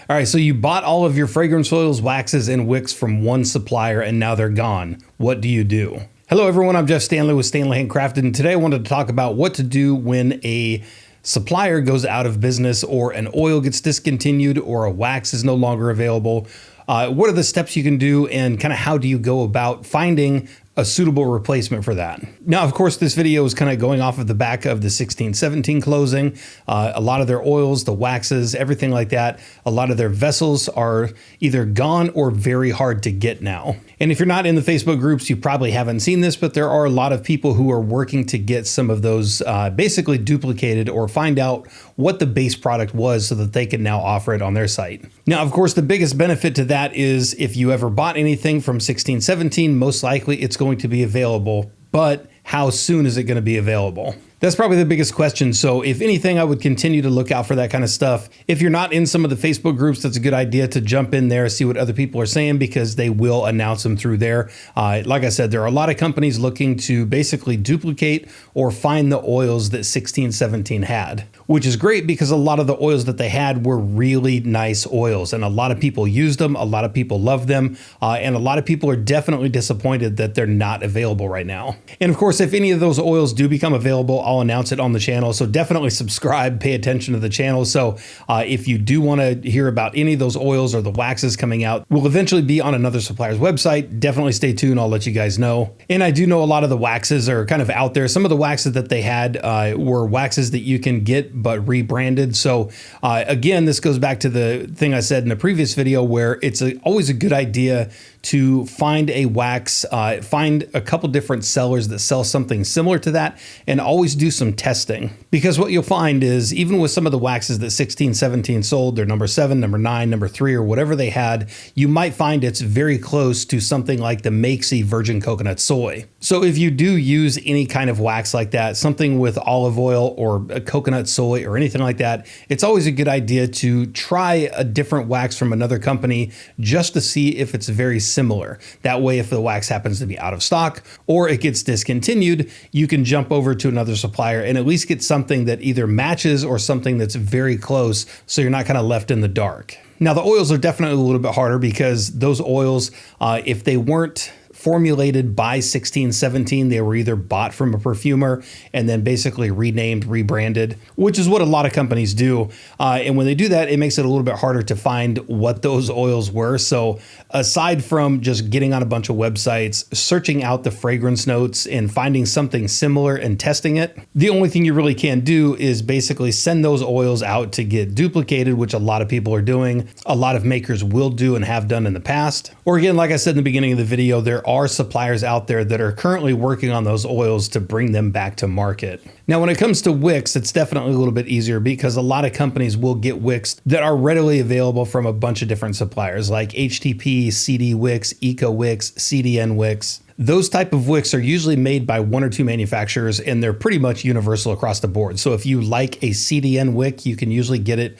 All right, so you bought all of your fragrance oils, waxes, and wicks from one supplier, and now they're gone. What do you do? Hello, everyone. I'm Jeff Standley with Standley Handcrafted, and today I wanted to talk about what to do when a supplier goes out of business, or an oil gets discontinued, or a wax is no longer available. What are the steps you can do, and kind of how do you go about finding a suitable replacement for that? Now, of course, this video is kind of going off of the back of the 1617 closing. A lot of their oils, the waxes, everything like that, a lot of their vessels are either gone or very hard to get now. And if you're not in the Facebook groups, you probably haven't seen this, but there are a lot of people who are working to get some of those basically duplicated, or find out what the base product was so that they can now offer it on their site. Now, of course, the biggest benefit to that is if you ever bought anything from 1617, most likely it's going to be available, but how soon is it going to be available? That's probably the biggest question. So if anything, I would continue to look out for that kind of stuff. If you're not in some of the Facebook groups, that's a good idea to jump in there, see what other people are saying, because they will announce them through there. Like I said, there are a lot of companies looking to basically duplicate or find the oils that 1617 had, which is great because a lot of the oils that they had were really nice oils, and a lot of people used them. A lot of people love them. And a lot of people are definitely disappointed that they're not available right now. And of course, if any of those oils do become available, I'll announce it on the channel. So definitely subscribe, pay attention to the channel. So if you do want to hear about any of those oils or the waxes coming out, will eventually be on another supplier's website. Definitely stay tuned. I'll let you guys know. And I do know a lot of the waxes are kind of out there. Some of the waxes that they had were waxes that you can get, but rebranded. So again, this goes back to the thing I said in the previous video, where it's always a good idea to find a wax, find a couple different sellers that sell something similar to that, and always do some testing. Because what you'll find is, even with some of the waxes that 1617 sold, their number 7, number 9, number 3, or whatever they had, you might find it's very close to something like the Makesy virgin coconut soy. So if you do use any kind of wax like that, something with olive oil or a coconut soy or anything like that, it's always a good idea to try a different wax from another company just to see if it's very similar. That way, if the wax happens to be out of stock or it gets discontinued, you can jump over to another supplier and at least get something that either matches or something that's very close, so you're not kind of left in the dark. Now, the oils are definitely a little bit harder because those oils, if they weren't formulated by 1617, they were either bought from a perfumer and then basically renamed, rebranded, which is what a lot of companies do. And when they do that, it makes it a little bit harder to find what those oils were. So aside from just getting on a bunch of websites, searching out the fragrance notes and finding something similar and testing it, the only thing you really can do is basically send those oils out to get duplicated, which a lot of people are doing. A lot of makers will do and have done in the past. Or again, like I said in the beginning of the video, there are suppliers out there that are currently working on those oils to bring them back to market. Now, when it comes to wicks, it's definitely a little bit easier because a lot of companies will get wicks that are readily available from a bunch of different suppliers like HTP, CD Wicks, Eco Wicks, CDN Wicks. Those type of wicks are usually made by 1 or 2 manufacturers, and they're pretty much universal across the board. So if you like a CDN wick, you can usually get it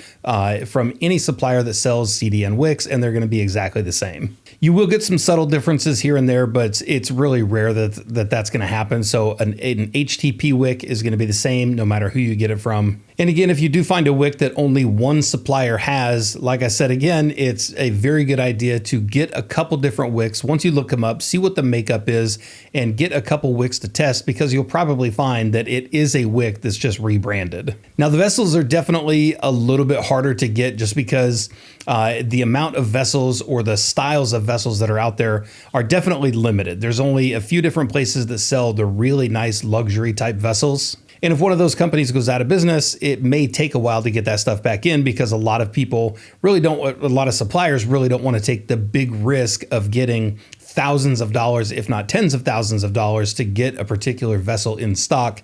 from any supplier that sells CDN wicks, and they're going to be exactly the same. You will get some subtle differences here and there, but it's really rare that's going to happen. So an HTP wick is going to be the same no matter who you get it from. And again, if you do find a wick that only one supplier has, like I said, again, it's a very good idea to get a couple different wicks. Once you look them up, see what the makeup is, and get a couple wicks to test, because you'll probably find that it is a wick that's just rebranded. Now, the vessels are definitely a little bit harder to get just because the amount of vessels or the styles of vessels that are out there are definitely limited. There's only a few different places that sell the really nice luxury type vessels. And if one of those companies goes out of business, it may take a while to get that stuff back in, because a lot of people really don't, a lot of suppliers really don't want to take the big risk of getting thousands of dollars, if not tens of thousands of dollars, to get a particular vessel in stock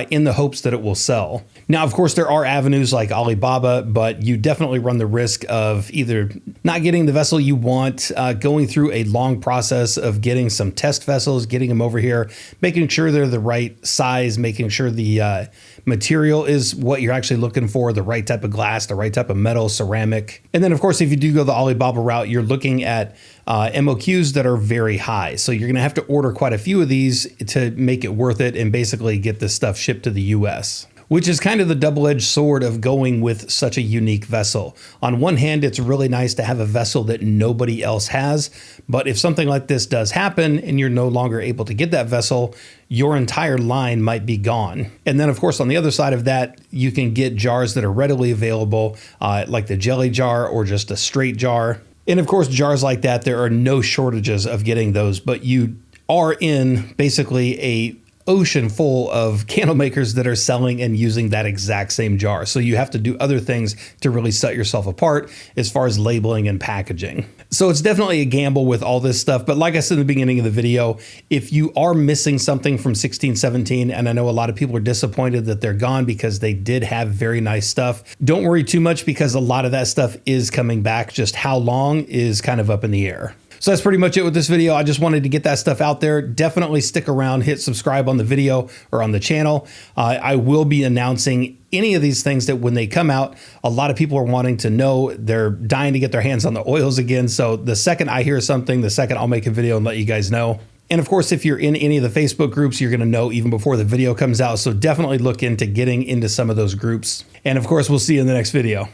in the hopes that it will sell. Now, of course, there are avenues like Alibaba, but you definitely run the risk of either not getting the vessel you want, going through a long process of getting some test vessels, getting them over here, making sure they're the right size, making sure the material is what you're actually looking for, the right type of glass, the right type of metal, ceramic. And then, of course, if you do go the Alibaba route, you're looking at MOQs that are very high. So you're going to have to order quite a few of these to make it worth it and basically get this stuff shipped to the US. which is kind of the double-edged sword of going with such a unique vessel. On one hand, it's really nice to have a vessel that nobody else has, but if something like this does happen and you're no longer able to get that vessel, your entire line might be gone. And then of course, on the other side of that, you can get jars that are readily available, like the jelly jar or just a straight jar. And of course, jars like that, there are no shortages of getting those, but you are in basically a ocean full of candle makers that are selling and using that exact same jar. So you have to do other things to really set yourself apart as far as labeling and packaging. So it's definitely a gamble with all this stuff. But like I said in the beginning of the video, if you are missing something from 1617, and I know a lot of people are disappointed that they're gone because they did have very nice stuff, don't worry too much because a lot of that stuff is coming back. Just how long is kind of up in the air. So that's pretty much it with this video. I just wanted to get that stuff out there. Definitely stick around, hit subscribe on the video or on the channel. I will be announcing any of these things that when they come out, a lot of people are wanting to know. They're dying to get their hands on the oils again. So the second I hear something, the second I'll make a video and let you guys know. And of course, if you're in any of the Facebook groups, you're going to know even before the video comes out. So definitely look into getting into some of those groups. And of course, we'll see you in the next video.